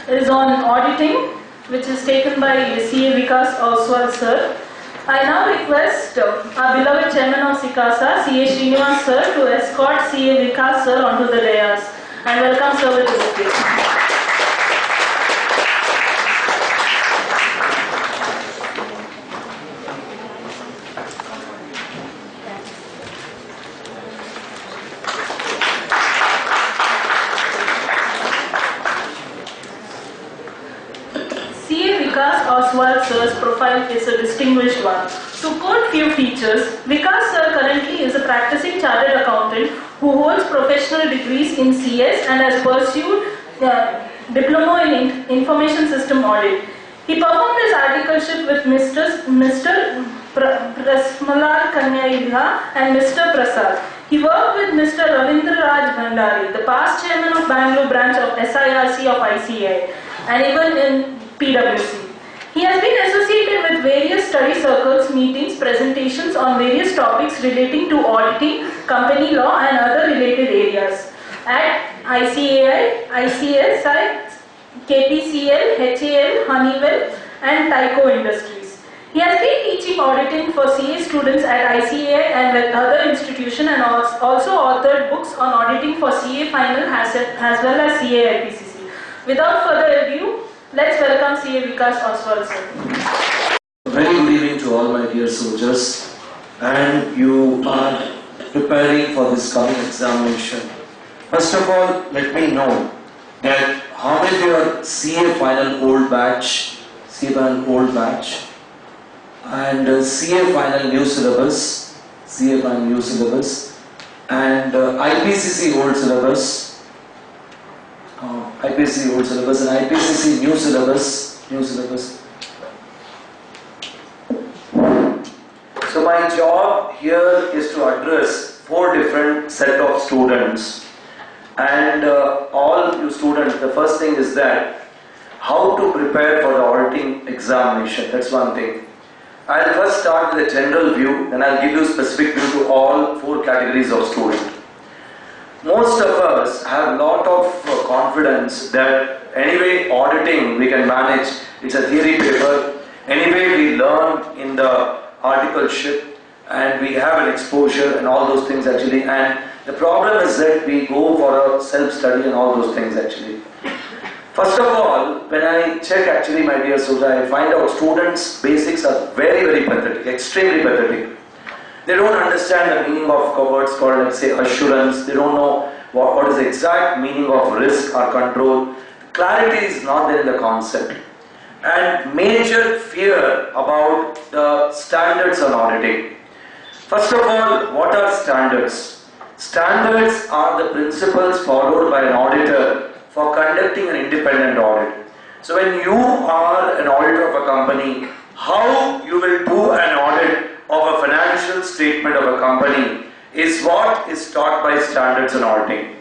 is on auditing, which is taken by CA Vikas Oswal sir. I now request our beloved chairman of SICASA, CA Srinivas sir, to escort CA Vikas sir onto the dais. And welcome sir with the bouquet. CA Vikas Oswal sir's profile is a distinguished one. To quote few features, Vikas sir currently is a practicing chartered accountant who holds professional degrees in CS and has pursued diploma in information system audit. He performed his articleship with Mr. Prasmalal Kanyaiha and Mr. Prasad. He worked with Mr. Ravindra Raj Bhandari, the past chairman of Bangalore branch of SIRC of ICA, and even in PwC. He has been associated with various study circles, meetings, presentations on various topics relating to auditing, company law and other related areas at ICAI, ICSI, KPCL, HAL, Honeywell and Tyco Industries. He has been teaching auditing for CA students at ICAI and with other institutions, and also authored books on auditing for CA final as well as CA IPCC. Without further ado, let's welcome CA Vikas Oswal sir. Very good evening to all my dear soldiers, and you are preparing for this coming examination. First of all, let me know that how many of you are CA final old batch, CA final old batch, and CA final new syllabus, CA final new syllabus, and IPCC old syllabus. IPCC old syllabus and IPCC new syllabus. So my job here is to address 4 different set of students, and all you students, the first thing is that how to prepare for the auditing examination. That's one thing. I'll first start with a general view, then I'll give you specific view to all 4 categories of student. Most of us have a lot of confidence that anyway auditing we can manage, it's a theory paper, anyway we learn in the articleship and we have an exposure and all those things actually, and the problem is that we go for a self-study and all those things actually. First of all, when I check actually my dear soldier, I find out students' basics are very pathetic, extremely pathetic. They don't understand the meaning of words called, let's say, assurance. They don't know what is the exact meaning of risk or control. Clarity is not there in the concept. And major fear about the standards on auditing. First of all, what are standards? Standards are the principles followed by an auditor for conducting an independent audit. So when you are an auditor of a company, how you will do an audit of a financial statement of a company is what is taught by standards and auditing.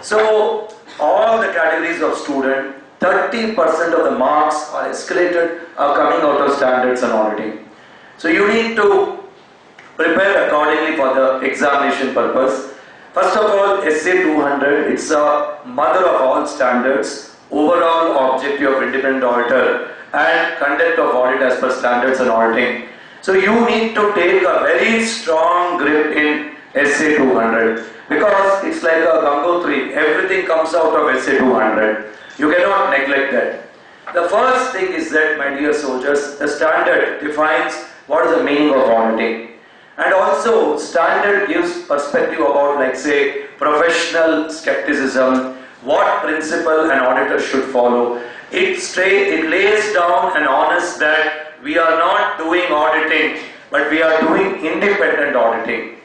So all the categories of student, 30% of the marks are escalated, are coming out of standards and auditing. So you need to prepare accordingly for the examination purpose. First of all, SA 200, it's a mother of all standards, overall objective of independent auditor and conduct of audit as per standards and auditing. So you need to take a very strong grip in SA 200 because it's like a Gangotri, everything comes out of SA 200. You cannot neglect that. The first thing is that, my dear soldiers, the standard defines what is the meaning of auditing. And also, standard gives perspective about, like say, professional skepticism, what principle an auditor should follow. It lays down an honest that we are not doing auditing, but we are doing independent auditing.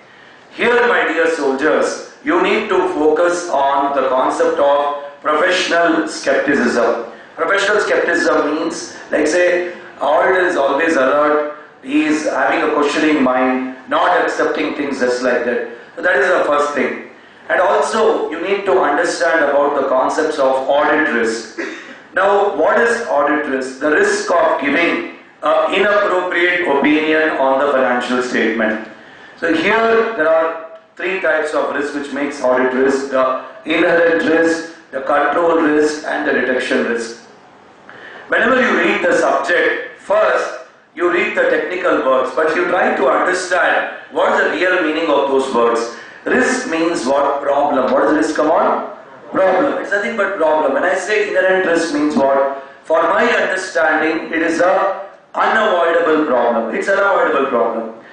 Here, my dear soldiers, you need to focus on the concept of professional skepticism. Professional skepticism means, like say, auditor is always alert, he is having a questioning mind, not accepting things just like that. So that is the first thing. And also, you need to understand about the concepts of audit risk. Now, what is audit risk? The risk of giving inappropriate opinion on the financial statement. So here there are 3 types of risk which makes audit risk: the inherent risk, the control risk and the detection risk. Whenever you read the subject, first you read the technical words, but you try to understand what is the real meaning of those words. Risk means what? Problem. What is risk? Come on? Problem. It's nothing but problem. When I say inherent risk means what? For my understanding, it is a unavoidable problem. It's an unavoidable problem.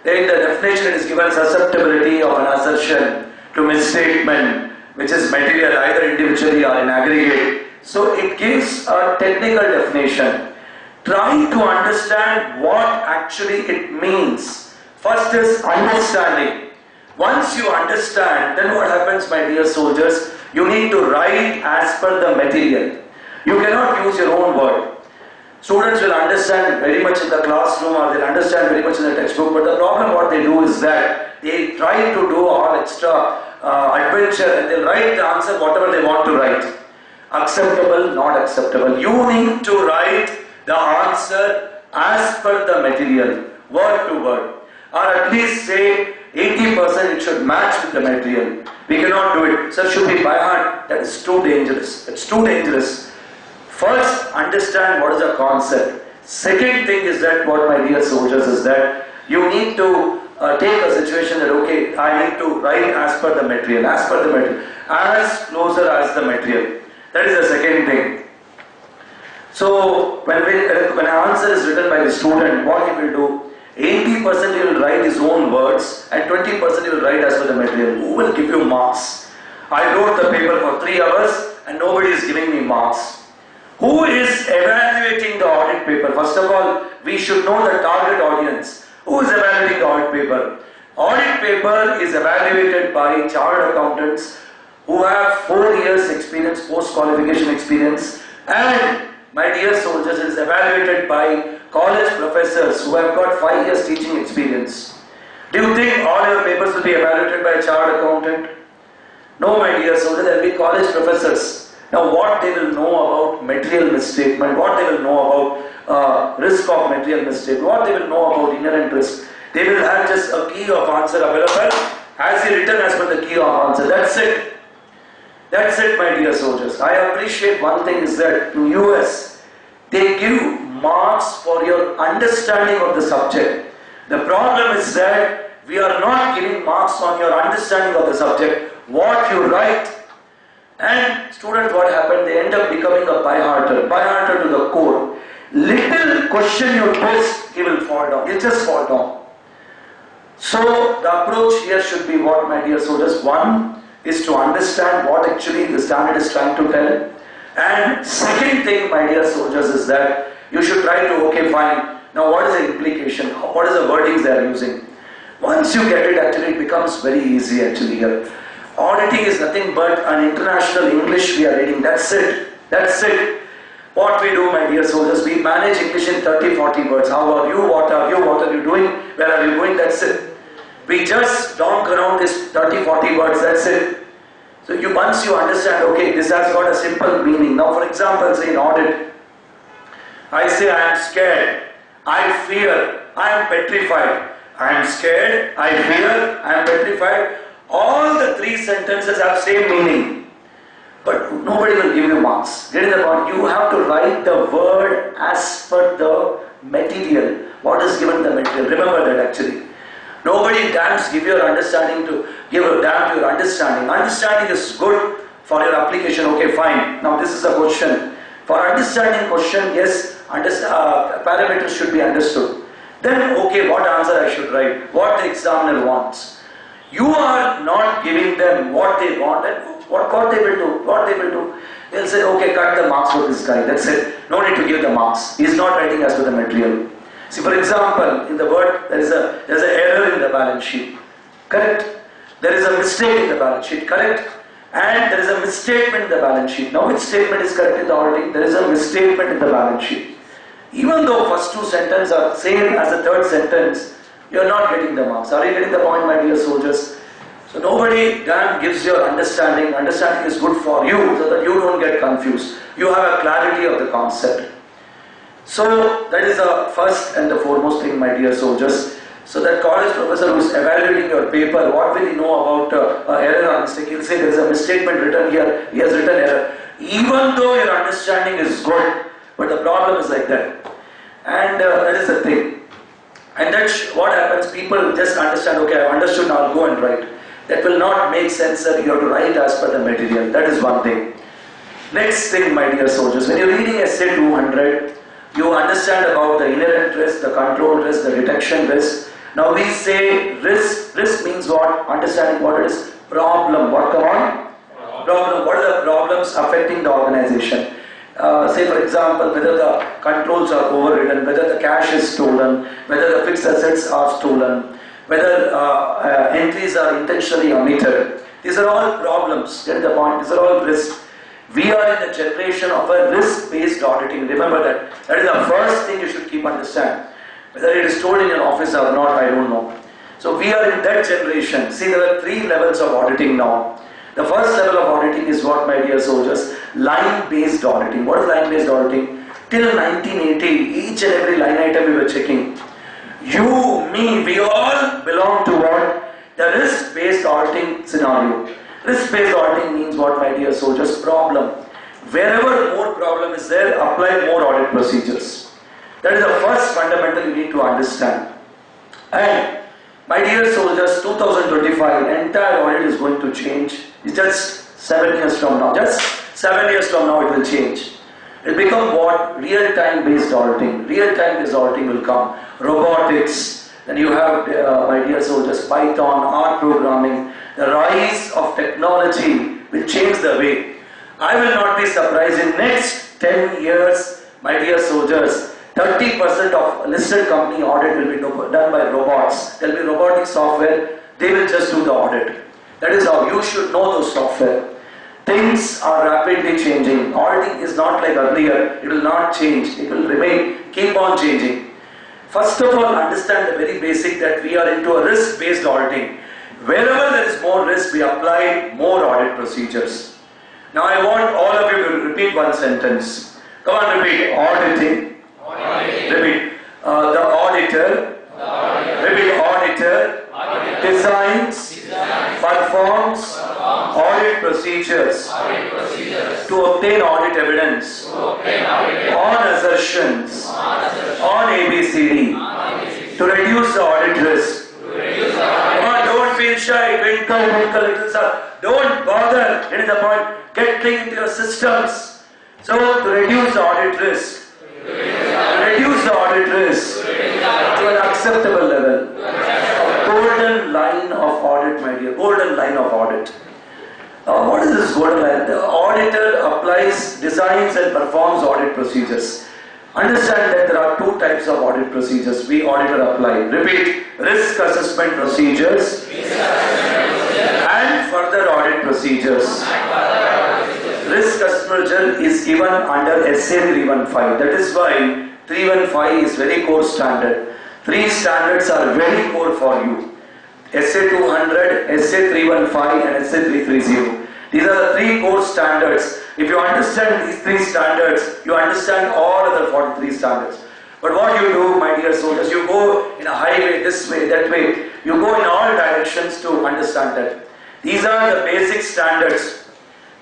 In the definition, it is given susceptibility of an assertion to misstatement, which is material either individually or in aggregate. So it gives a technical definition. Try to understand what actually it means. First is understanding. Once you understand, then what happens, my dear soldiers? You need to write as per the material. You cannot use your own word. Students will understand very much in the classroom or they'll understand very much in the textbook, but the problem what they do is that they try to do all extra adventure and they'll write the answer whatever they want to write. Acceptable, not acceptable. You need to write the answer as per the material, word to word. Or at least say 80% it should match with the material. We cannot do it. So it should be by heart. That is too dangerous. It's too dangerous. First, understand what is the concept. Second thing is that what, my dear soldiers, is that you need to take a situation that, okay, I need to write as per the material, as closer as the material. That is the second thing. So, when an answer is written by the student, what he will do, 80% he will write his own words and 20% he will write as per the material. Who will give you marks? I wrote the paper for 3 hours and nobody is giving me marks. Who is evaluating the audit paper? First of all, we should know the target audience. Who is evaluating the audit paper? Audit paper is evaluated by chartered accountants who have 4 years experience, post-qualification experience, and my dear soldiers, it is evaluated by college professors who have got 5 years teaching experience. Do you think all your papers will be evaluated by a chartered accountant? No, my dear soldiers, there will be college professors. Now what they will know about material misstatement, what they will know about risk of material mistake, what they will know about inherent risk. They will have just a key of answer available as he written as per the key of answer. That's it. That's it, my dear soldiers. I appreciate one thing is that in US, they give marks for your understanding of the subject. The problem is that we are not giving marks on your understanding of the subject, what you write. And students, what happened? They end up becoming a by-hearter to the core. Little question you post, he will fall down. He'll just fall down. So the approach here should be what, my dear soldiers? One is to understand what actually the standard is trying to tell. And second thing, my dear soldiers, is that you should try to, okay, fine. Now what is the implication? What is the wordings they are using? Once you get it, actually it becomes very easy actually here. Auditing is nothing but an international English we are reading. That's it. That's it. What we do, my dear soldiers, we manage English in 30-40 words. How are you? What are you? What are you doing? Where are you going? That's it. We just donk around this 30-40 words. That's it. So once you understand, okay, this has got a simple meaning. Now, for example, say in audit, I say I am scared, I fear, I am petrified. I am scared, I fear, I am petrified. All the 3 sentences have same meaning, but nobody will give you marks. Get the point? You have to write the word as per the material. What is given the material? Remember that actually. Nobody damns give your understanding to give a damn to your understanding. Understanding is good for your application. Okay, fine. Now this is a question. For understanding question, yes, parameters should be understood. Then, okay, what answer I should write? What the examiner wants. You are not giving them what they want and what they will do. What they will do. They'll say, okay, cut the marks for this guy. That's it. No need to give the marks. He is not writing as per the material. See, for example, in the word, there is an error in the balance sheet. Correct? There is a mistake in the balance sheet. Correct? And there is a misstatement in the balance sheet. Now, which statement is correct in the auditing? There is a misstatement in the balance sheet. Even though first 2 sentences are same as the third sentence, you are not getting the marks. Are you getting the point, my dear soldiers? So nobody damn gives your understanding. Understanding is good for you so that you don't get confused. You have a clarity of the concept. So that is the first and the foremost thing, my dear soldiers. So that college professor who is evaluating your paper, what will he know about error or mistake? He'll say there is a misstatement written here. He has written error. Even though your understanding is good, But the problem is like that. And that is the thing. And that's what happens, people just understand, okay, I've understood, now I'll go and write. That will not make sense, that you have to write as per the material. That is one thing. Next thing, my dear soldiers, when you're reading essay 200, you understand about the inherent risk, the control risk, the detection risk. Now we say risk. Risk means what? Understanding what it is. Problem. What, come on? Problem. What are the problems affecting the organization? Say for example, whether the controls are overridden, whether the cash is stolen, whether the fixed assets are stolen, whether entries are intentionally omitted. These are all problems. Get the point? These are all risks. We are in the generation of a risk-based auditing. Remember that. That is the first thing you should keep understand. Whether it is told in your office or not, I don't know. So we are in that generation. See, there are 3 levels of auditing now. The first level of auditing is what, my dear soldiers? Line-based auditing. What is line-based auditing? Till 1980, each and every line item we were checking. You, me, we all belong to what? The risk-based auditing scenario. Risk-based auditing means what, my dear soldiers? Problem. Wherever more problem is there, apply more audit procedures. That is the first fundamental you need to understand. And my dear soldiers, 2025, entire audit is going to change. It's just 7 years from now. Just 7 years from now it will change. It will become what? Real-time based auditing. Real-time based auditing will come. Robotics. Then you have, my dear soldiers, Python, R programming. The rise of technology will change the way. I will not be surprised in next 10 years, my dear soldiers, 30% of listed company audit will be done by robots. There will be robotic software. They will just do the audit. That is how you should know those software. Things are rapidly changing. Auditing is not like earlier. It will not change. It will remain, keep on changing. First of all, understand the very basic that we are into a risk-based auditing. Wherever there is more risk, we apply more audit procedures. Now I want all of you to repeat one sentence. Come on, repeat. Auditing. Auditing. Repeat. The auditor. Repeat. Auditor. Designs. Performs. Audit procedures. To obtain audit evidence. On assertions. On ABCD. To reduce the audit risk. Come on, don't feel shy. Twinkle, little star. Don't bother. It is the point. Get clean into your systems. So, to reduce the audit risk. Reduce the audit risk to an acceptable level. A golden line of audit, my dear. Golden line of audit. What is this golden line? The auditor applies, designs and performs audit procedures. Understand that there are 2 types of audit procedures we auditor apply. Repeat. Risk assessment procedures and further audit procedures. Risk assessment is given under SA 315. That is why 315 is very core standard. 3 standards are very core for you. SA 200, SA 315 and SA 330. These are the 3 core standards. If you understand these 3 standards, you understand all other 43 standards. But what you do, my dear soldiers, you go in a highway, this way, that way. You go in all directions to understand that. These are the basic standards.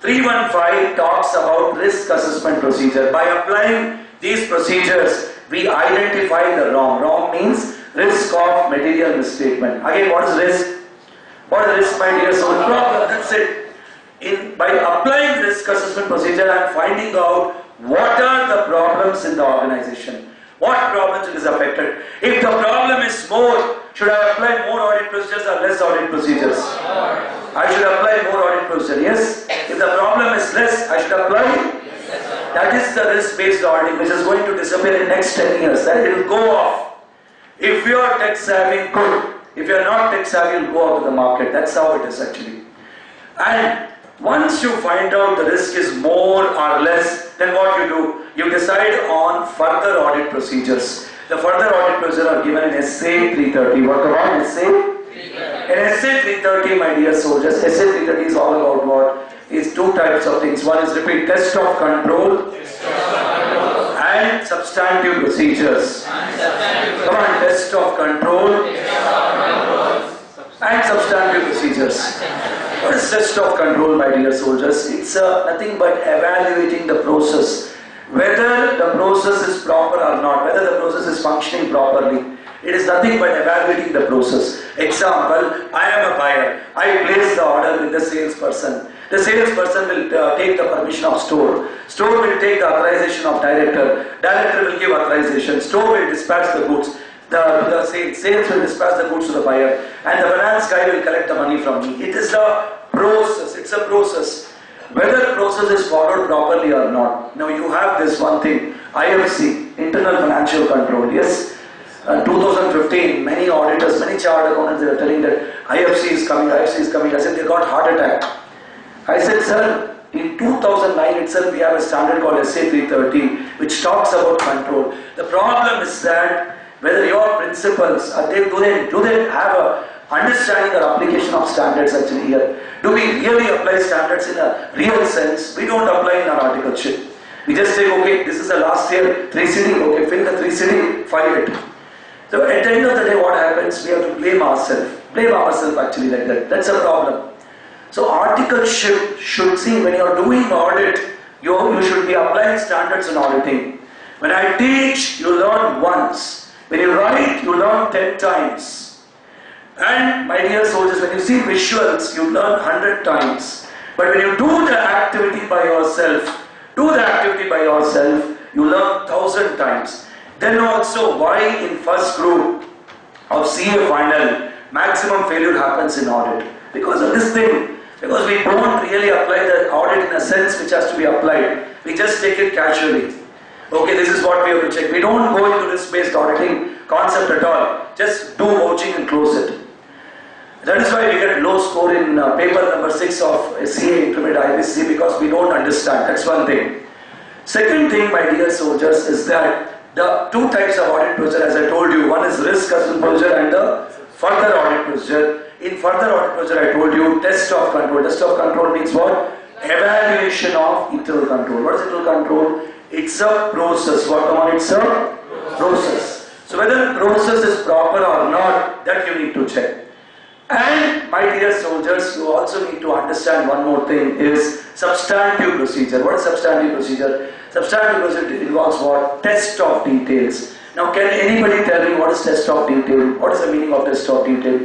315 talks about risk assessment procedure. By applying these procedures, we identify the wrong. Wrong means risk of material misstatement. Again, what is risk? What is risk, my dear soldiers? Problem, that's it. By applying risk assessment procedure, I am finding out what are the problems in the organization. What problems it is affected. If the problem is more, should I apply more audit procedures or less audit procedures? I should apply more audit procedures, yes. If the problem is less, I should apply. That is the risk-based auditing which is going to disappear in next 10 years. That it will go off. If you are tech savvy, good. If you are not tech savvy, you will go out to the market. That's how it is actually. And once you find out the risk is more or less, then what you do? You decide on further audit procedures. The further audit procedures are given in SA 330. What about SA? In SA 330, my dear soldiers, SA 330 is all about what? Is 2 types of things. One is repeat, test of control and substantive procedures. Come on, test of control and substantive procedures. What is test of control, my dear soldiers? It's nothing but evaluating the process. whether the process is proper or not, whether the process is functioning properly. It is nothing but evaluating the process. Example, I am a buyer. I place the order with the salesperson. The salesperson will take the permission of store. Store will take the authorization of director. Director will give authorization. Store will dispatch the goods. The sales will dispatch the goods to the buyer. And the finance guy will collect the money from me. It is a process. It's a process. Whether the process is followed properly or not. Now you have this one thing. IFC, Internal Financial Control. Yes. 2015, many auditors, many chartered accountants, they were telling that IFC is coming, IFC is coming. I said, they got heart attack. I said, sir, in 2009 itself, we have a standard called SA 330, which talks about control. The problem is that whether your principals, do they have a understanding or application of standards actually here? Do we really apply standards in a real sense? We don't apply in our article sheet. We just say, okay, this is the last year, 3 CD, okay, fill the 3 CD, file it. So at the end of the day, what happens? We have to blame ourselves. Blame ourselves actually like that. That's a problem. So articleship should see when you are doing audit, you should be applying standards in auditing. When I teach, you learn once. When you write, you learn 10 times. And my dear soldiers, when you see visuals, you learn 100 times. But when you do the activity by yourself, you learn 1,000 times. Then also, why in first group of CA final, maximum failure happens in audit? Because of this thing. Because we don't really apply the audit in a sense which has to be applied. We just take it casually. Okay, this is what we have to check. We don't go into risk-based auditing concept at all. Just do vouching and close it. That is why we get a low score in paper number 6 of CA Intermediate IBC, because we don't understand. That's one thing. Second thing, my dear soldiers, is that the 2 types of audit procedure, as I told you, one is risk assessment procedure and the further audit procedure. In further audit procedure, I told you test of control. Test of control means what? Evaluation of internal control. What is internal control? It's a process. What come on? It's a process. So whether the process is proper or not, that you need to check. And my dear soldiers, you also need to understand one more thing, is substantive procedure. What is substantive procedure? Substantive procedure involves what? Test of details. Now can anybody tell me what is test of detail? What is the meaning of test of detail?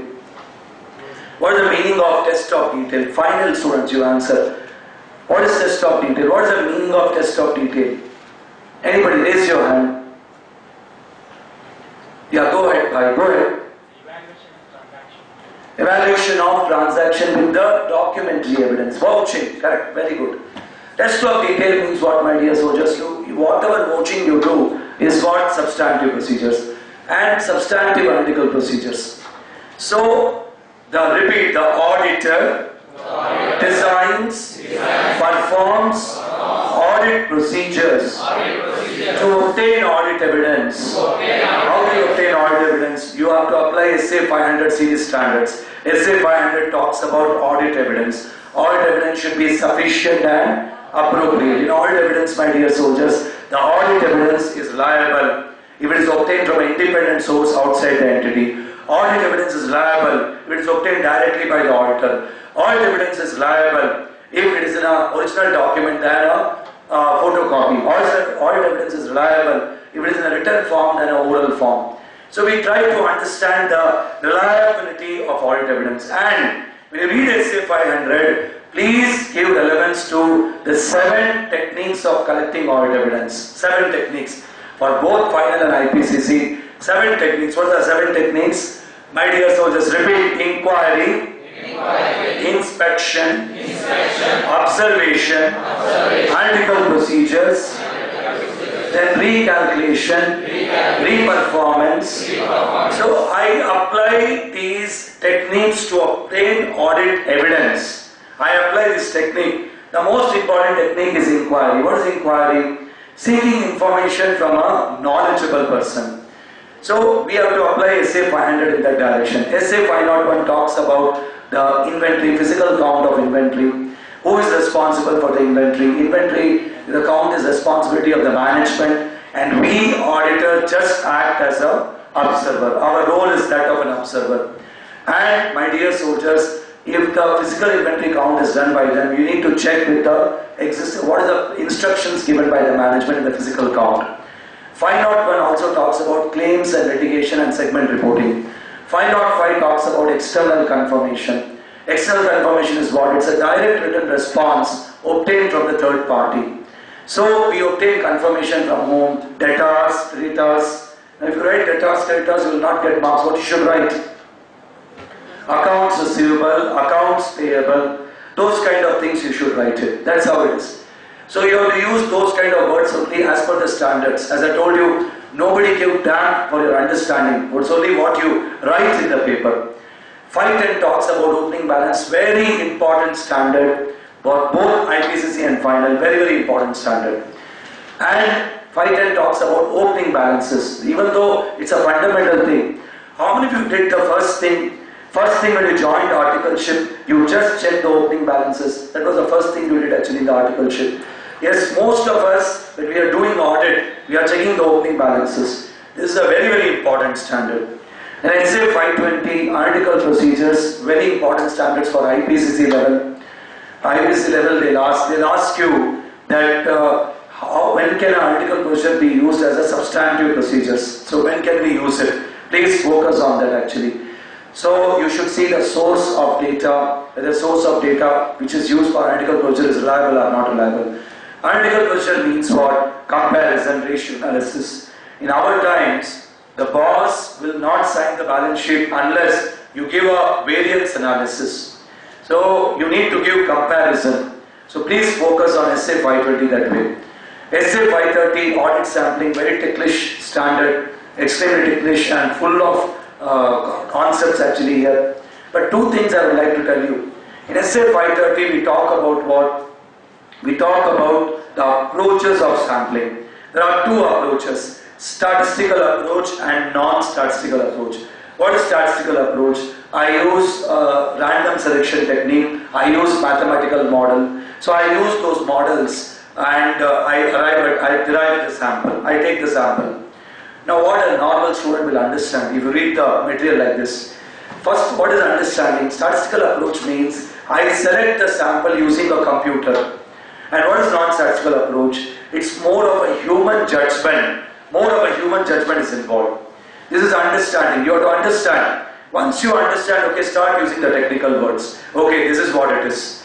What is the meaning of test of detail? Final students, you answer. What is test of detail? What is the meaning of test of detail? Anybody raise your hand. Yeah, go ahead, bhai, go ahead. Evaluation of transaction with the documentary evidence. Vouching, correct, very good. Test of detail means what, my dear soldiers? Whatever vouching you do is what? Substantive procedures and substantive analytical procedures. So, the auditor designs, performs audit procedures to obtain audit evidence. How do you obtain audit evidence? You have to apply SA 500 series standards. SA 500 talks about audit evidence. Audit evidence should be sufficient and appropriate. In audit evidence, my dear soldiers, the audit evidence is liable if it is obtained from an independent source outside the entity. Audit evidence is liable if it is obtained directly by the auditor. Audit evidence is liable if it is in an original document than a photocopy. Audit evidence is liable if it is in a written form than an oral form. So we try to understand the reliability of audit evidence. And when you read SA 500, please give relevance to the 7 techniques of collecting audit evidence. 7 techniques for both final and IPCC. 7 techniques. What are the 7 techniques? My dear soldiers, repeat: inquiry, inspection, observation, analytical procedures, then recalculation, reperformance. So I apply these techniques to obtain audit evidence. I apply this technique. The most important technique is inquiry. What is inquiry? Seeking information from a knowledgeable person. So we have to apply SA 500 in that direction. SA 501 talks about the inventory, physical count of inventory. Who is responsible for the inventory? Inventory, the count is responsibility of the management, and we auditor just act as an observer. Our role is that of an observer. And my dear soldiers, if the physical inventory count is done by them, you need to check with the what are the instructions given by the management in the physical count. 501 also talks about claims and litigation and segment reporting. 505 talks about external confirmation. External confirmation is what? It's a direct written response obtained from the third party. So we obtain confirmation from whom? Debtors, creditors. If you write debtors, creditors, you will not get marks. What you should write? Accounts receivable, accounts payable, those kind of things you should write it. That's how it is. So you have to use those kind of words only as per the standards. As I told you, nobody give damn for your understanding. It's only what you write in the paper. 510 talks about opening balance, very important standard for both IPCC and final, very, very important standard. And 510 talks about opening balances, even though it's a fundamental thing. How many of you did the first thing? First thing when you joined articleship, you just checked the opening balances. That was the first thing you did actually in the articleship. Yes, most of us, when we are doing audit, we are checking the opening balances. This is a very, very important standard. And SA 520, analytical procedures, very important standards for IPCC level. IPCC level, they'll ask you that when can an analytical procedure be used as a substantive procedures? So when can we use it? Please focus on that actually. So you should see the source of data, whether the source of data which is used for analytical procedure is reliable or not reliable. Analytical procedure means what? Comparison, ratio analysis. In our times, the boss will not sign the balance sheet unless you give a variance analysis. So you need to give comparison. So please focus on SA 520 that way. SA 530, audit sampling, very ticklish standard, extremely ticklish and full of concepts actually here. But two things I would like to tell you. In SA 530 we talk about what? We talk about the approaches of sampling. There are two approaches, statistical approach and non-statistical approach. What is statistical approach? I use random selection technique, I use mathematical model. So I use those models and I derive the sample, I take the sample. Now what a normal student will understand if you read the material like this. First, what is understanding? Statistical approach means I select the sample using a computer. And what is non-statistical approach? It's more of a human judgment. More of a human judgment is involved. This is understanding. You have to understand. Once you understand, okay, start using the technical words. Okay, this is what it is.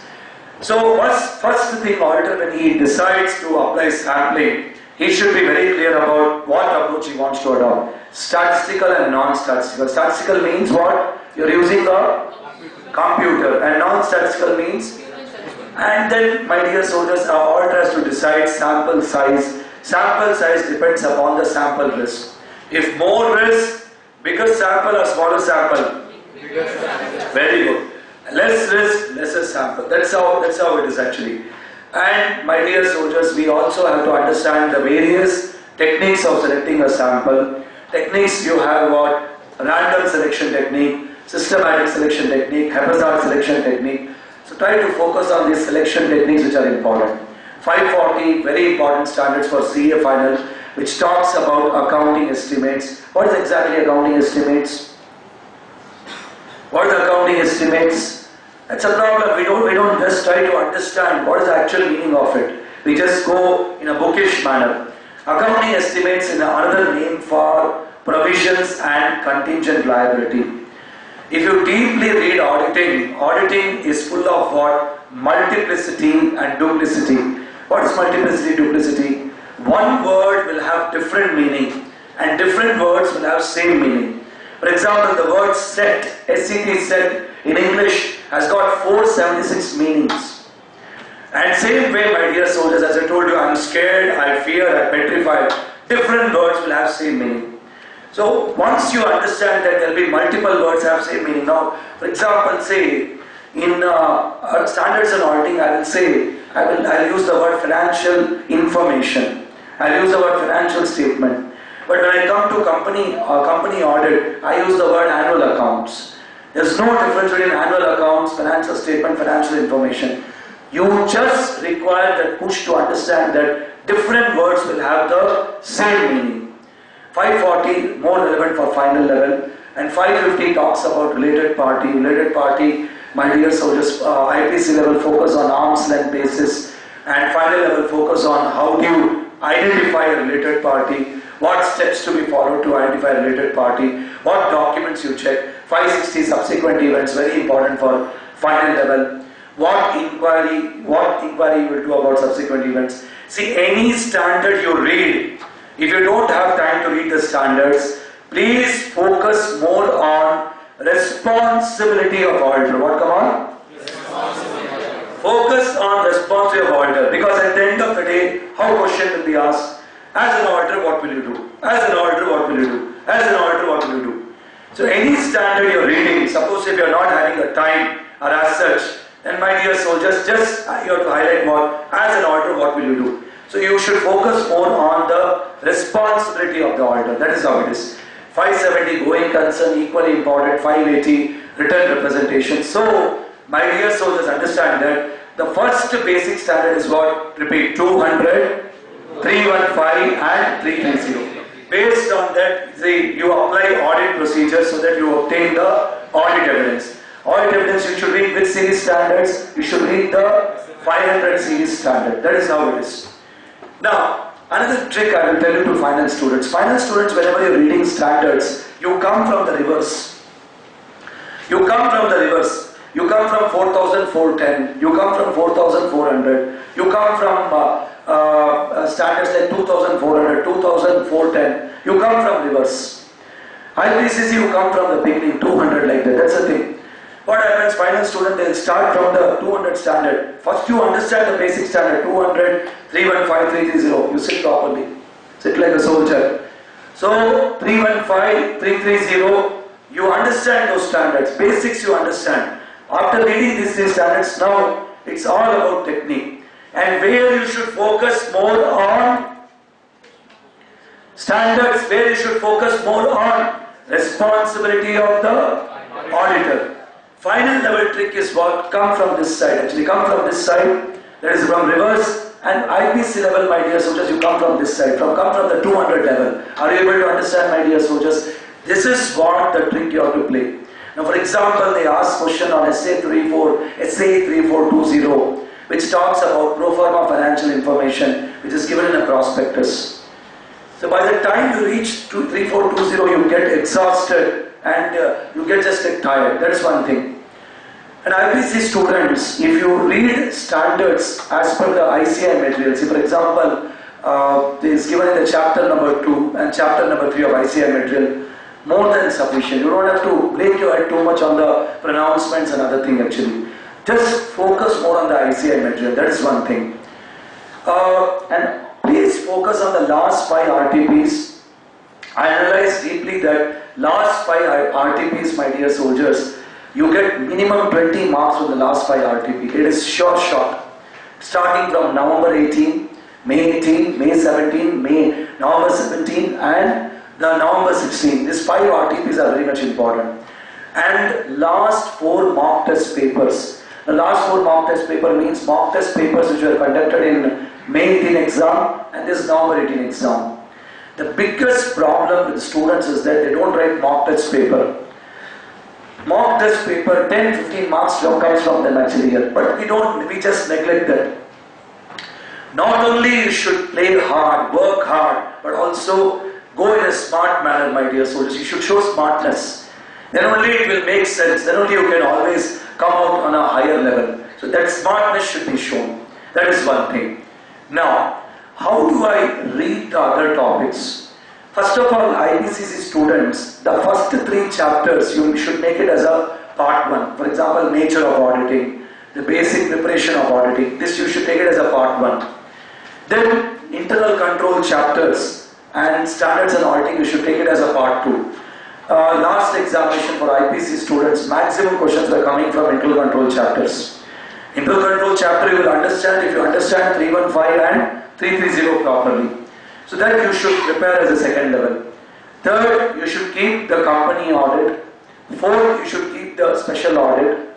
So first thing auditor, when he decides to apply sampling, he should be very clear about what approach he wants to adopt. Statistical and non-statistical. Statistical means what? You're using a computer, and non-statistical means. And then, my dear soldiers, our auditor has to decide sample size. Sample size depends upon the sample risk. If more risk, bigger sample or smaller sample? Bigger sample. Very good. Less risk, lesser sample. That's how it is actually. And my dear soldiers, we also have to understand the various techniques of selecting a sample. Techniques you have what? Random selection technique, systematic selection technique, haphazard selection technique. So try to focus on these selection techniques which are important. 540, very important standards for CA final, which talks about accounting estimates. What is exactly accounting estimates? What is accounting estimates? That's a problem. We don't just try to understand what is the actual meaning of it. We just go in a bookish manner. Accounting estimates is another name for provisions and contingent liability. If you deeply read auditing, auditing is full of what? Multiplicity and duplicity. What is multiplicity, duplicity? One word will have different meaning and different words will have same meaning. For example, the word set, SET, set in English has got 476 meanings. And same way, my dear soldiers, as I told you, I'm scared, I fear, I'm petrified. Different words will have same meaning. So once you understand that there will be multiple words have same meaning. Now, for example, say in standards and auditing, I will say I'll use the word financial information. I'll use the word financial statement. But when I come to company audit, I use the word annual accounts. There's no difference between annual accounts, financial statement, financial information. You just require that push to understand that different words will have the same meaning. 540 more relevant for final level, and 550 talks about related party. Related party My dear soldiers, IPC level focus on arm's length basis, and final level focus on how do you identify a related party, what steps to be followed to identify a related party, what documents you check, 560 subsequent events, very important for final level, what inquiry you will do about subsequent events. See, any standard you read, if you don't have time to read the standards, please focus more on responsibility of auditor. What, come on? Focus on responsibility of auditor, because at the end of the day, how question will be asked? As an auditor, what will you do? As an auditor, what will you do? As an auditor, what will you do? So any standard you're reading, suppose if you're not having a time or as such, then my dear soldiers, just you have to highlight what, as an auditor, what will you do? So you should focus more on the responsibility of the auditor. That is how it is. 570 going concern, equally important. 580 return representation. So my dear soldiers, understand that the first basic standard is what? Repeat, 200, 315 and 330. Based on that, you apply audit procedures so that you obtain the audit evidence. Audit evidence, you should read which series standards? You should read the 500 series standard. That is how it is. Now, another trick I will tell you to finance students. Finance students, whenever you are reading standards, you come from the reverse. You come from the reverse. You come from 4,410. You come from 4,400. You come from standards like 2,400, 2,410. You come from reverse. IPCC, you come from the beginning, 200 like that. That's the thing. What happens, finance student, they'll start from the 200 standard. First you understand the basic standard, 200, 315, 330. You sit properly. Sit like a soldier. So, 315, 330, you understand those standards. Basics you understand. After reading these three standards, now it's all about technique. And where you should focus more on standards, where you should focus more on responsibility of the auditor. Final level trick is what? Come from this side. Actually, come from this side. That is from reverse. And IPC level, my dear soldiers, you come from this side. Come from the 200 level. Are you able to understand, my dear soldiers? This is what the trick you have to play. Now, for example, they ask question on SA 3420, which talks about pro forma financial information, which is given in a prospectus. So by the time you reach 3420, you get exhausted and you get just like tired. That's one thing. And IPC students, if you read standards as per the ICI material, see for example, it is given in the chapter number 2 and chapter number 3 of ICI material, more than sufficient. You don't have to break your head too much on the pronouncements and other thing actually. Just focus more on the ICI material. That is one thing. And please focus on the last 5 RTPs. I analyzed deeply that last 5 RTPs, my dear soldiers, you get minimum 20 marks from the last 5 RTP. It is short. Starting from November 18, May 18, May 17, November 17 and the November 16. These 5 RTPs are very much important. And last 4 mock test papers. The last 4 mock test paper means mock test papers which were conducted in May 18 exam and this November 18 exam. The biggest problem with students is that they don't write mock test paper. Mock test paper, 10-15 marks comes from them actually here. But we just neglect that. Not only you should play hard, work hard, but also go in a smart manner, my dear soldiers. You should show smartness. Then only it will make sense. Then only you can always come out on a higher level. So that smartness should be shown. That is one thing. Now, how do I read the other topics? First of all, IPCC students, the first 3 chapters, you should make it as a part 1. For example, nature of auditing, the basic preparation of auditing. This you should take it as a part 1. Then, internal control chapters and standards and auditing, you should take it as a part 2. Last examination for IPC students, maximum questions were coming from internal control chapters. Internal control chapter you will understand if you understand 315 and 330 properly. So that you should prepare as a second level. Third, you should keep the company audit. Fourth, you should keep the special audit.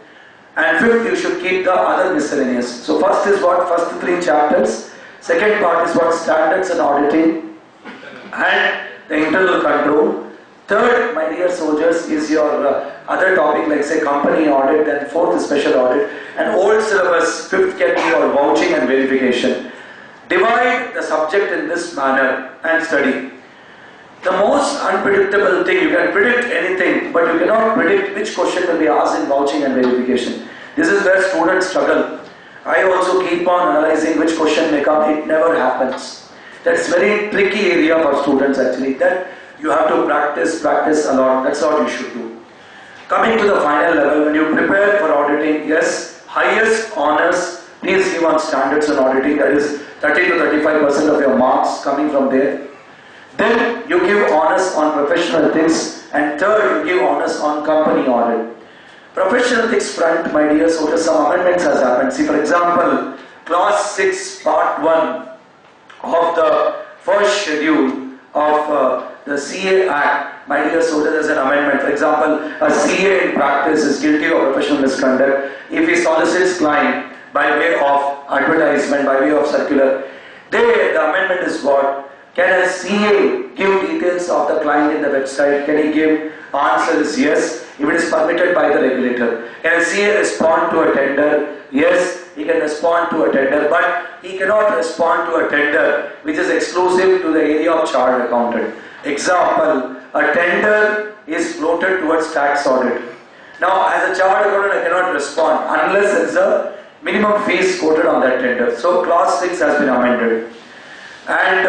And fifth, you should keep the other miscellaneous. So first is what? First 3 chapters. Second part is what? Standards and auditing and the internal control. Third, my dear soldiers, is your other topic like say company audit, then fourth is special audit, and old syllabus, fifth can be your vouching and verification. Divide the subject in this manner and study. The most unpredictable thing, you can predict anything, but you cannot predict which question will be asked in vouching and verification. This is where students struggle. I also keep on analyzing which question may come, it never happens. That's very tricky area for students actually, that you have to practice a lot, that's what you should do. Coming to the final level, when you prepare for auditing, yes, highest honors, please give on standards on auditing, that is 30 to 35% of your marks coming from there. Then you give honors on professional ethics, and third, you give honors on company audit. Professional ethics front, my dear soldiers, some amendments has happened. See, for example, clause 6, part 1 of the first schedule of the CA Act, my dear soldiers, there's an amendment. For example, a CA in practice is guilty of professional misconduct if he solicits client by way of advertisement, by way of circular. There, the amendment is what? Can a CA give details of the client in the website? Can he give? Answer is yes, if it is permitted by the regulator. Can a CA respond to a tender? Yes, he can respond to a tender, but he cannot respond to a tender which is exclusive to the area of chartered accountant. Example, a tender is floated towards tax audit. Now, as a chartered accountant, I cannot respond unless there is a minimum fees quoted on that tender. So, clause 6 has been amended. And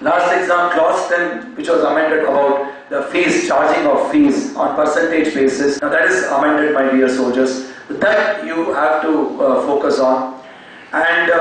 last exam, clause 10, which was amended about the fees, charging of fees on percentage basis. Now, that is amended, my dear soldiers. That you have to focus on. And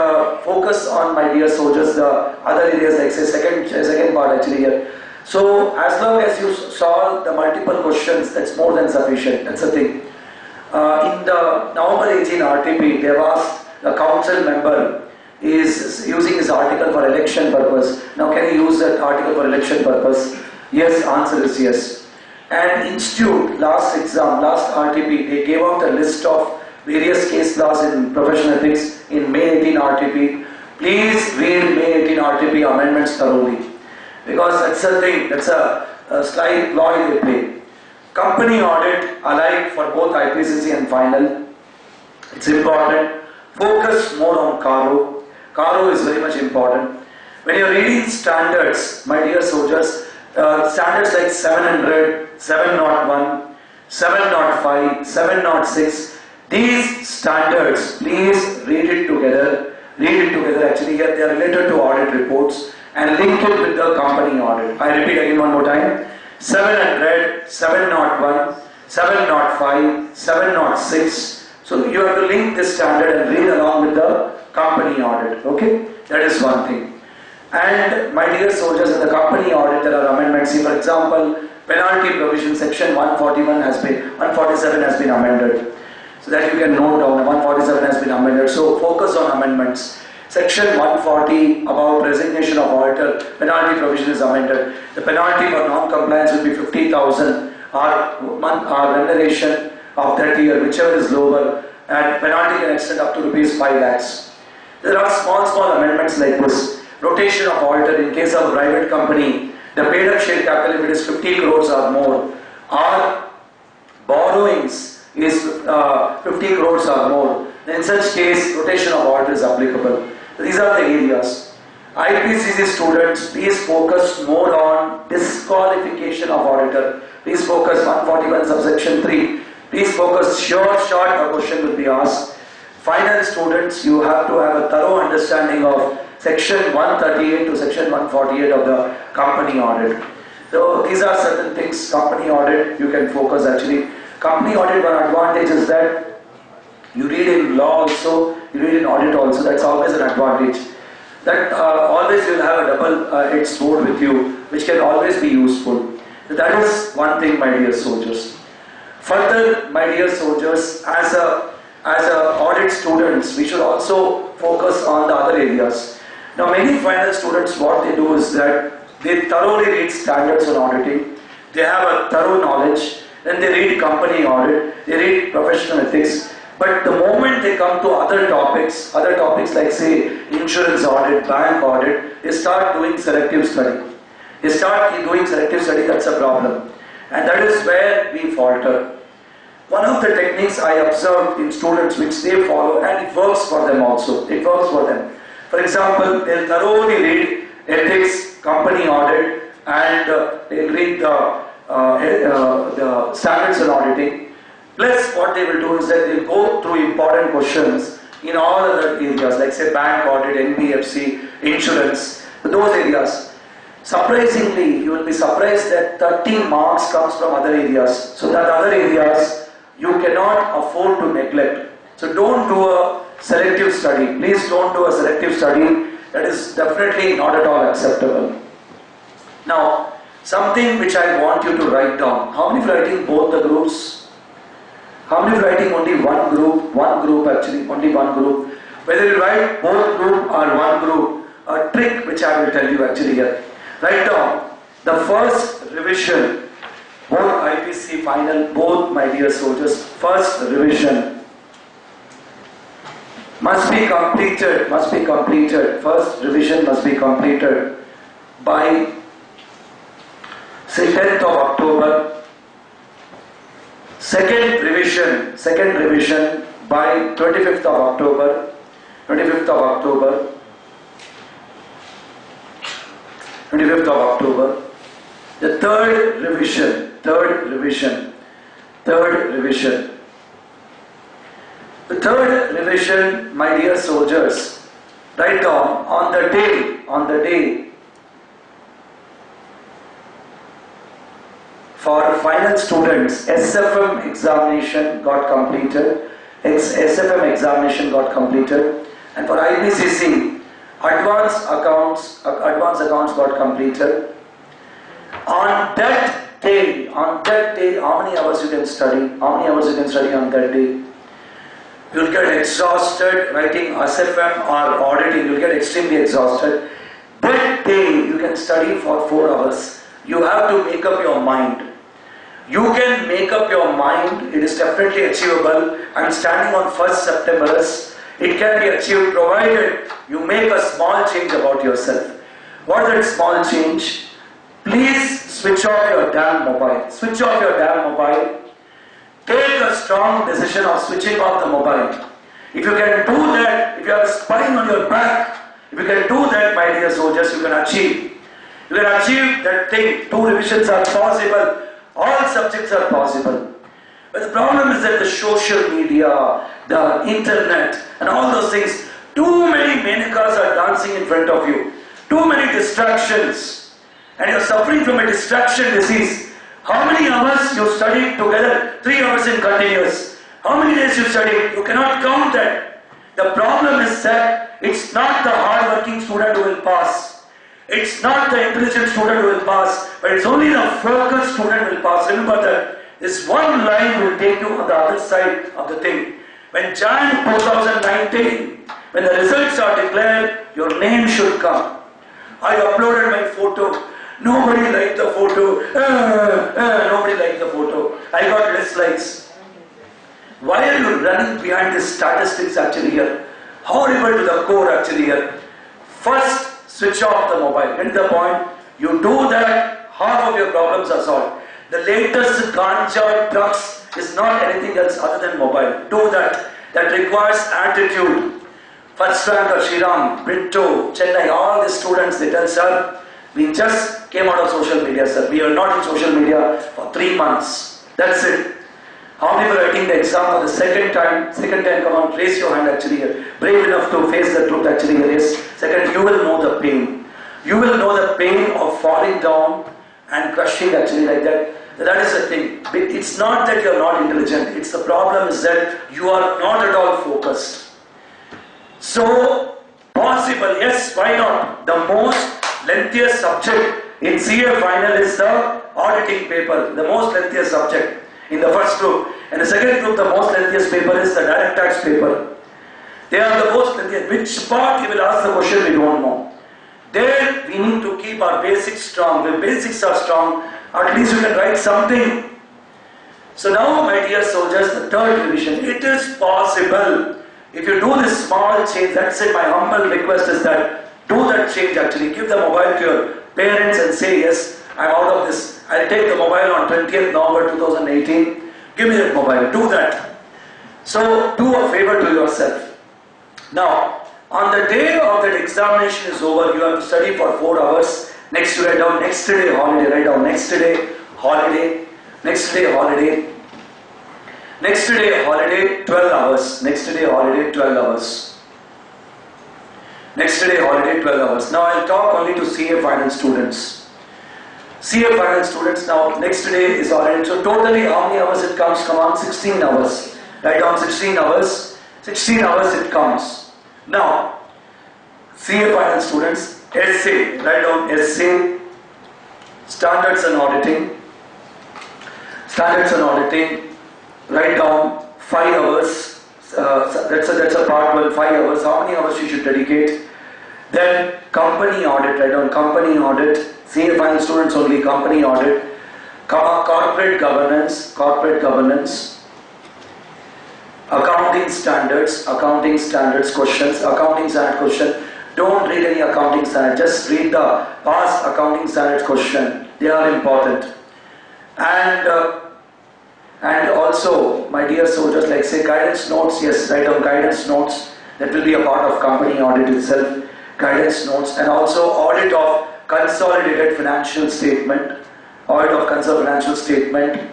focus on, my dear soldiers, the other areas like say second part actually here. So as long as you solve the multiple questions, that's more than sufficient. That's the thing. In the November 18 RTP, they have asked the council member is using his article for election purpose. Now can he use that article for election purpose? Yes, answer is yes. And institute, last exam, last RTP, they gave out a list of various case laws in professional ethics in May 18 RTP. Please read May 18 RTP amendments thoroughly, because that's a thing, that's a slight ploy they play. Company audit, alike for both IPCC and final, it's important. Focus more on CARO. CARO is very much important. When you're reading standards, my dear soldiers, standards like 700, 701, 705, 706, these standards, please read it together. Read it together. Actually, here they are related to audit reports and link it with the company audit. I repeat again one more time. 700, 701, 705, 706. So you have to link this standard and read along with the company audit. Okay, that is one thing. And my dear soldiers, in the company audit there are amendments. See, for example, penalty provision section 147 has been amended. So that you can note down, 147 has been amended. So focus on amendments. Section 140 about resignation of auditor, penalty provision is amended. The penalty for non-compliance will be 50,000 or remuneration of that year, whichever is lower, and penalty can extend up to rupees 5 lakhs. There are small amendments like this. Rotation of auditor in case of a private company, the paid up share capital, if it is 50 crores or more, or borrowings is 50 crores or more, then in such case rotation of auditor is applicable. These are the areas. IPCC students, please focus more on disqualification of auditor. Please focus 141 subsection 3. Please focus short a question will be asked. Final students, you have to have a thorough understanding of section 138 to section 148 of the company audit. So these are certain things. Company audit, you can focus actually. Company audit, one advantage is that you read in law also, you read in audit also. That's always an advantage. That always you will have a double-edged sword with you, which can always be useful. So that is one thing, my dear soldiers. Further, my dear soldiers, as a audit students, we should also focus on the other areas. Now, many final students, what they do is that they thoroughly read standards on auditing. They have a thorough knowledge. Then they read company audit. They read professional ethics. But the moment they come to other topics like say insurance audit, bank audit, they start doing selective study. You start doing selective study, that's a problem. And that is where we falter. One of the techniques I observed in students which they follow, and it works for them also. It works for them. For example, they'll thoroughly read ethics, company audit, and they'll read the standards in auditing. Plus, what they will do is that they'll go through important questions in all other areas, like say bank audit, NBFC, insurance, those areas. Surprisingly, you will be surprised that 30 marks comes from other areas. So that other areas you cannot afford to neglect. So don't do a selective study. Please don't do a selective study. That is definitely not at all acceptable. Now, something which I want you to write down. How many writing both the groups? How many writing only one group? One group actually, only one group. Whether you write both group or one group, a trick which I will tell you actually here. Write down the first revision. Both IPC final, both my dear soldiers, first revision must be completed, first revision must be completed by say 10th of October, second revision by 25th of October, 25th of October, the third revision. The third revision, my dear soldiers, write down on the day for final students, SFM examination got completed, and for IPCC, advanced accounts got completed. On that day, how many hours you can study? on that day? You'll get exhausted writing SFM or auditing, you'll get extremely exhausted. That day you can study for 4 hours. You have to make up your mind. You can make up your mind, it is definitely achievable. I'm standing on 1st September. It can be achieved provided you make a small change about yourself. What is that small change? Please switch off your damn mobile. Take a strong decision of switching off the mobile. If you can do that, if you have a spine on your back, if you can do that, my dear soldiers, you can achieve. You can achieve that thing. 2 revisions are possible. All subjects are possible. But the problem is that the social media, the internet, and all those things, too many menakas are dancing in front of you. Too many distractions. And you're suffering from a distraction disease. How many hours you studied together? 3 hours in continuous. How many days you studied? You cannot count that. The problem is that it's not the hard-working student who will pass. It's not the intelligent student who will pass, but it's only the focused student who will pass. Remember that this one line will take you on the other side of the thing. When Jan 2019, when the results are declared, your name should come. I uploaded my photo. Nobody liked the photo. Nobody liked the photo. I got less likes. Why are you running behind these statistics actually here? Horrible to the core actually here. First, switch off the mobile. Get the point? You do that, half of your problems are solved. The latest ganja drugs is not anything else other than mobile. Do that. That requires attitude. First ranker Shriram, Britto, Chennai, all the students, they tell, sir, we just came out of social media, sir. We are not in social media for 3 months. That's it. How many were writing the exam for the second time? Come on, raise your hand actually here. Brave enough to face the truth actually here. Yes. Second, you will know the pain. You will know the pain of falling down and crushing actually like that. That is the thing. It's not that you are not intelligent. It's the problem is that you are not at all focused. So, possible, yes, why not? The most lengthiest subject in CA final is the auditing paper, the most lengthiest subject in the first group. And the second group, the most lengthiest paper is the direct tax paper. They are the most lengthiest. Which part you will ask the question, we don't know. There we need to keep our basics strong. When basics are strong, at least you can write something. So now, my dear soldiers, the third revision, it is possible. If you do this small change, that's it, my humble request is that do that change actually. Give the mobile to your parents and say, yes, I'm out of this. I'll take the mobile on 20th November 2018. Give me that mobile. Do that. So do a favor to yourself. Now, on the day of that examination is over, you have to study for 4 hours. Next you write down next day holiday. Write down next day holiday. Next day holiday. Next day holiday 12 hours. Next day holiday 12 hours. Next day holiday 12 hours. Now I'll talk only to CA finance students. CA finance students, now next day is already, so totally how many hours it comes? Come on, 16 hours. Write down 16 hours. 16 hours it comes. Now, CA finance students, essay, write down essay, standards and auditing. Standards and auditing, write down 5 hours. That's a part 1, 5 hours. How many hours you should dedicate? Then company audit, write down company audit. CA finance students only, company audit. Corporate governance, accounting standards questions, accounting standard question. Don't read any accounting standard, just read the past accounting standards question. They are important. And also, my dear soldiers, like say guidance notes, yes, write down guidance notes. That will be a part of company audit itself. Guidance notes, and also audit of consolidated financial statement. Audit of consolidated financial statement.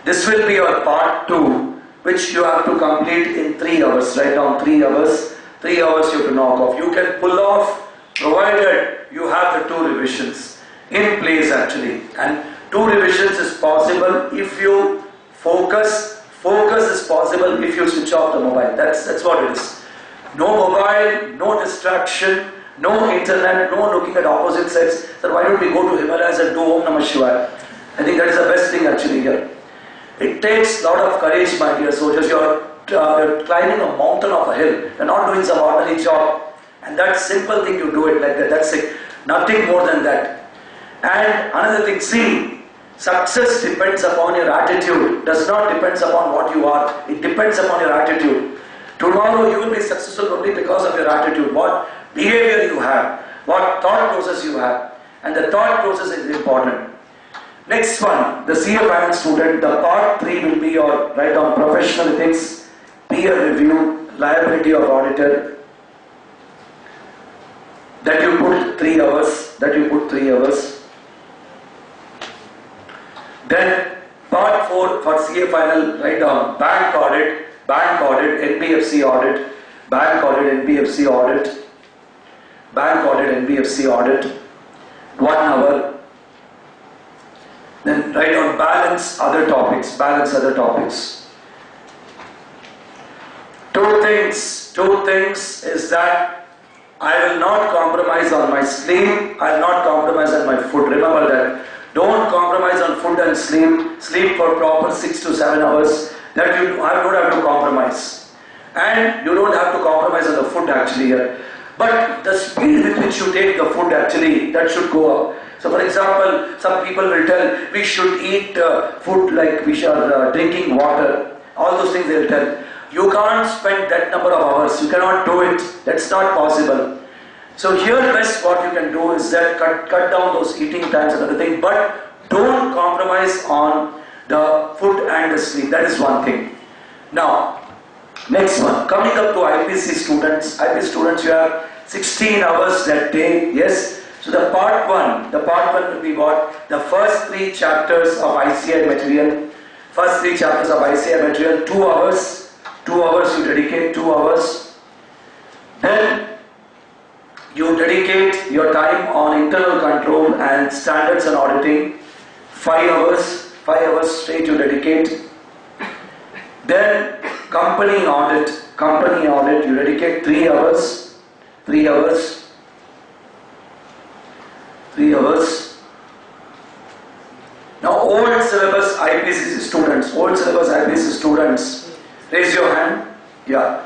This will be your part 2, which you have to complete in 3 hours. Write down 3 hours. 3 hours you have to knock off. You can pull off, provided you have the 2 revisions in place actually. And 2 revisions is possible if you focus. Focus is possible if you switch off the mobile. That's what it is. No mobile, no distraction, no internet, no looking at opposite sides. So why don't we go to Himalayas and do Om Namah Shivaya? I think that is the best thing actually here. It takes a lot of courage, my dear soldiers. You're climbing a mountain of a hill. You're not doing some ordinary job. And that simple thing, you do it like that. That's it. Nothing more than that. And another thing, see, success depends upon your attitude. Does not depend upon what you are. It depends upon your attitude. Tomorrow you will be successful only because of your attitude. What behavior you have. What thought process you have. And the thought process is important. Next one, the CA finance student, the part 3 will be your write down professional ethics, peer review, liability of auditor. That you put 3 hours. Then part 4 for CA final, write down bank audit, NBFC audit, bank audit, NBFC audit, 1 hour. Then write down balance other topics. Two things is that I will not compromise on my sleep, I will not compromise on my food. Remember that. Don't compromise on food and sleep. Sleep for proper 6 to 7 hours. That I don't have to compromise. And you don't have to compromise on the food actually here. But the speed with which you take the food actually, that should go up. So for example, some people will tell we should eat food like we should drinking water. All those things they will tell. You can't spend that number of hours. You cannot do it. That's not possible. So here best what you can do is that cut down those eating times and everything, but don't compromise on the food and the sleep. That is one thing. Now, next one, coming up to IPC students. IPC students, you have 16 hours that day. Yes. So the part 1 will be what? The first 3 chapters of ICI material. 2 hours. 2 hours you dedicate, 2 hours. Then you dedicate your time on internal control and standards and auditing. 5 hours. 5 hours straight you dedicate. Then company audit, you dedicate 3 hours. 3 hours. Now old syllabus IPC students, raise your hand. Yeah.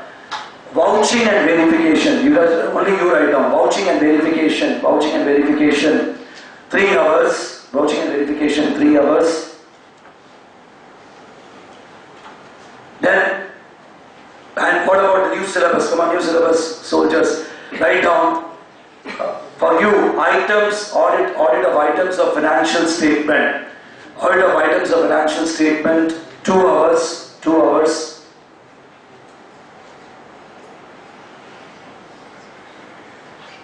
Vouching and verification, only you write down. Vouching and verification, 3 hours. Vouching and verification, 3 hours. Then, and what about the new syllabus? Come on, new syllabus, soldiers. Write down For you, items, audit of items of financial statement. Audit of items of financial statement, 2 hours, 2 hours.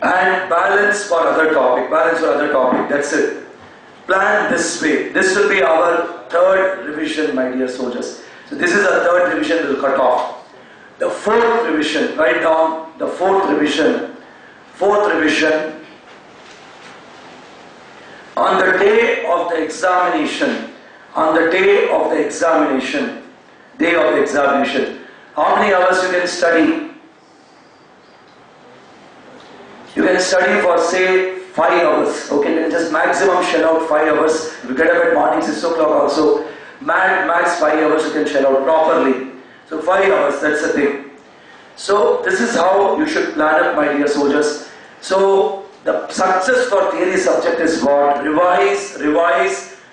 And balance for other topic, that's it. Plan this way. This will be our third revision, my dear soldiers. So this is our third revision, we'll cut off. The fourth revision, write down the fourth revision. Fourth revision, on the day of the examination, how many hours you can study? You can study for say 5 hours, okay, you can just maximum shell out 5 hours. If you get up at morning 6 o'clock also, max 5 hours you can shell out properly. So 5 hours, that's the thing. So this is how you should plan up, my dear soldiers. So the success for theory subject is what? Revise,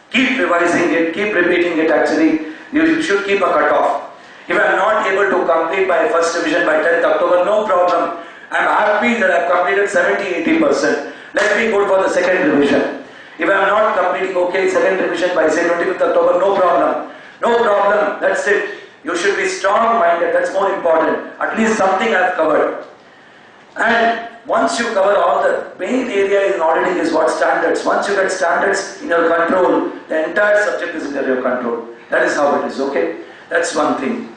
keep revising it, keep repeating it actually. You should keep a cut-off. If I am not able to complete my first revision by 10th October, no problem. I am happy that I have completed 70-80%. Let me go for the second revision. If I am not completing, okay, second revision by say 25th October, no problem. That's it. You should be strong-minded, that's more important. At least something I have covered. And once you cover all the main area in auditing is what? Standards. Once you get standards in your control, the entire subject is under your control. That is how it is, okay? That's one thing.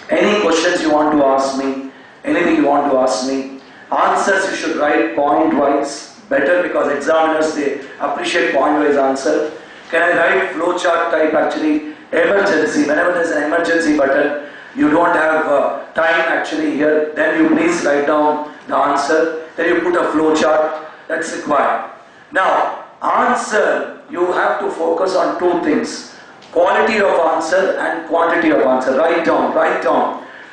Any questions you want to ask me, anything you want to ask me, answers you should write point-wise. Better because examiners, they appreciate point-wise answer. Can I write flowchart type actually? Emergency, whenever there is an emergency button, you don't have time actually here, then you please write down the answer, then you put a flowchart, that's required. Now, answer, you have to focus on 2 things, quality of answer and quantity of answer. Write down,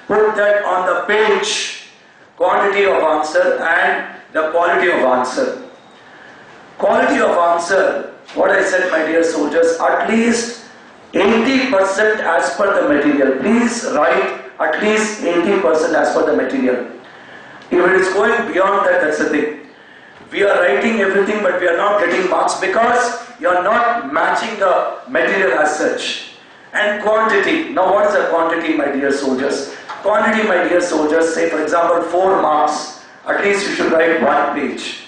put that on the page, quantity of answer and the quality of answer. Quality of answer, what I said, my dear soldiers, at least 80% as per the material. Please write at least 80% as per the material. If it is going beyond that, that's the thing. We are writing everything but we are not getting marks because you are not matching the material as such. And quantity. Now what is a quantity, my dear soldiers? Quantity, my dear soldiers, say for example 4 marks. At least you should write 1 page.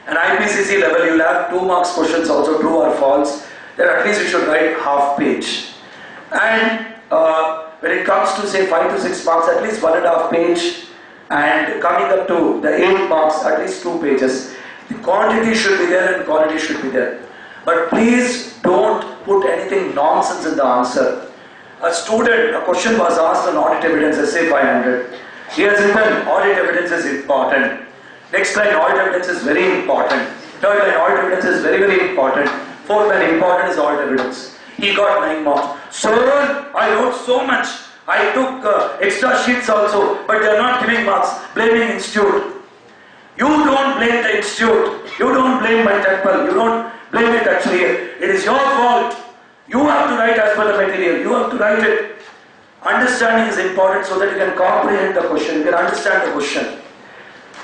An IPCC level, you will have 2 marks questions also, true or false. Then at least you should write half page. And when it comes to say 5 to 6 marks, at least 1.5 page. And coming up to the 8 marks, at least 2 pages. The quantity should be there and quality should be there. But please don't put anything nonsense in the answer. A question was asked on audit evidence, say 500. He has written audit evidence is important. Next line, audit evidence is very important. Third line, audit evidence is very, very important. Fourth line, important is audit evidence. He got 9 marks. Sir, I wrote so much. I took extra sheets also, but they are not giving marks. Blaming institute. You don't blame the institute. You don't blame my temple. You don't blame it actually. It is your fault. You have to write as per the material. You have to write it. Understanding is important so that you can comprehend the question. You can understand the question.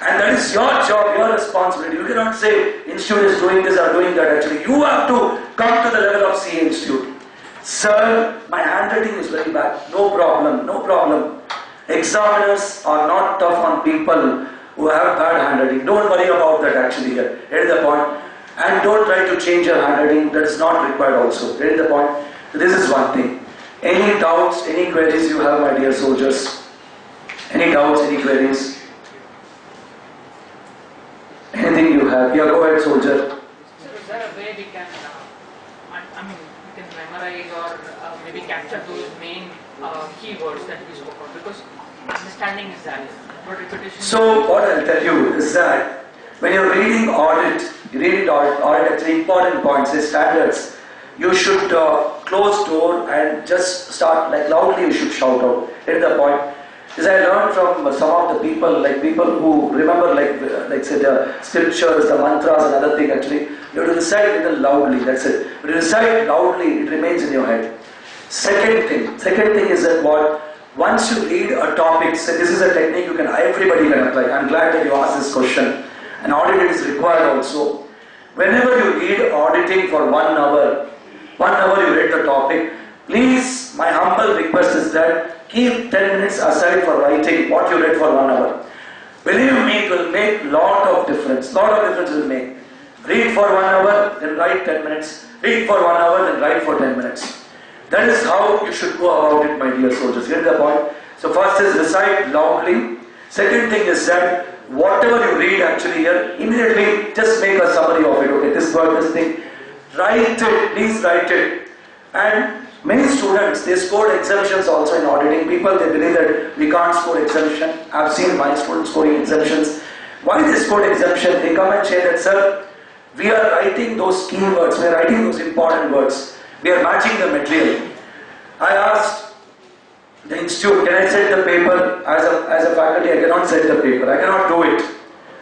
And that is your job, your responsibility. You cannot say institute is doing this or doing that actually. You have to come to the level of CA institute. Sir, my handwriting is very bad. No problem. Examiners are not tough on people who have bad handwriting. Don't worry about that actually here. Get the point. And don't try to change your handwriting. That is not required also. Get the point. This is one thing. Any doubts, any queries you have, my dear soldiers? Any doubts, any queries? Anything you have? Yeah, go ahead, soldier. Sir, is there a way we can, we can memorize or maybe capture those main keywords that we spoke about? Because understanding is that, but repetition. So, what I'll tell you is that when you're reading audit, actually important points, say standards, you should close door and just start like loudly. You should shout out. Get the point. As I learned from some of the people, like people who remember like say the scriptures, the mantras and other thing actually, you have to recite a little loudly, that's it. When you recite loudly, it remains in your head. Second thing is that what, once you read a topic, say this is a technique everybody can apply. I'm glad that you asked this question. and audit is required also. Whenever you read auditing for 1 hour you read the topic, please, my humble request is that keep 10 minutes aside for writing what you read for 1 hour. Believe me, it will make lot of difference it will make. Read for 1 hour, then write 10 minutes. Read for 1 hour, then write for 10 minutes. That is how you should go about it, my dear soldiers. Get the point? So first is recite loudly. Second thing is that whatever you read actually here, immediately just make a summary of it. Okay, this word, this thing. Write it, please write it. And many students, they scored exemptions also in auditing. People, they believe that we can't score exemption. I've seen my students scoring exemptions. Why they scored exemption? They come and say that, sir, we are writing those keywords, we are writing those important words. We are matching the material. I asked the institute, can I set the paper? As a faculty, I cannot set the paper. I cannot do it.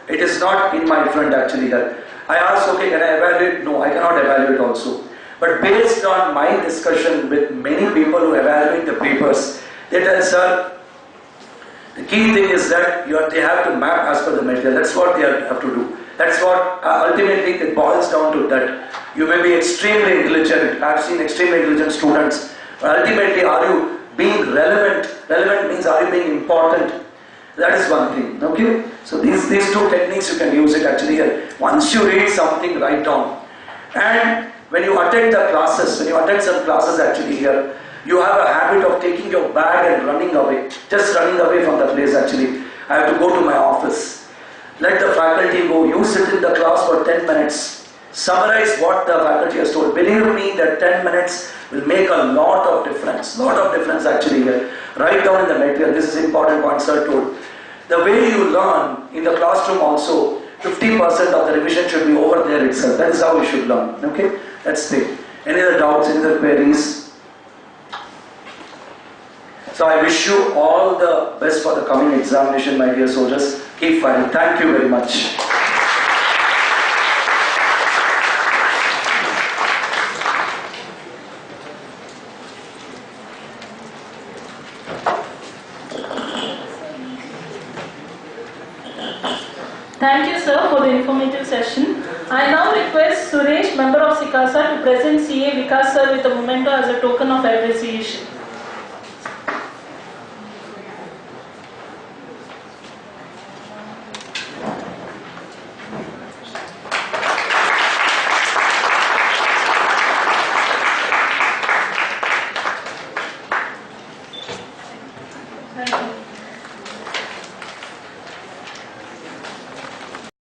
It is not in my front actually here. I asked, okay, can I evaluate? No, I cannot evaluate also. But based on my discussion with many people who evaluate the papers, they tell, sir, the key thing is that they have to map as per the material. That's what they have to do. That's what ultimately it boils down to, that you may be extremely intelligent. I've seen extremely intelligent students. But ultimately, are you being relevant? Relevant means, are you being important? That is one thing. Okay? So these two techniques you can use it actually here. Once you read something, write down. And when you attend the classes, when you attend some classes actually here, you have a habit of taking your bag and running away. Just running away from the place actually. I have to go to my office. Let the faculty go. You sit in the class for 10 minutes. Summarize what the faculty has told. Believe me that 10 minutes will make a lot of difference. Lot of difference actually here. Write down in the material. This is important point sir told. The way you learn in the classroom also, 50% of the revision should be over there itself. That is how you should learn. Okay? Let's see. Any other doubts, any other queries? So I wish you all the best for the coming examination, my dear soldiers. Keep fighting. Thank you very much. Thank you, sir, for the informative session. I now request Suresh, member of SICASA, to present CA Vikas sir with a memento as a token of appreciation.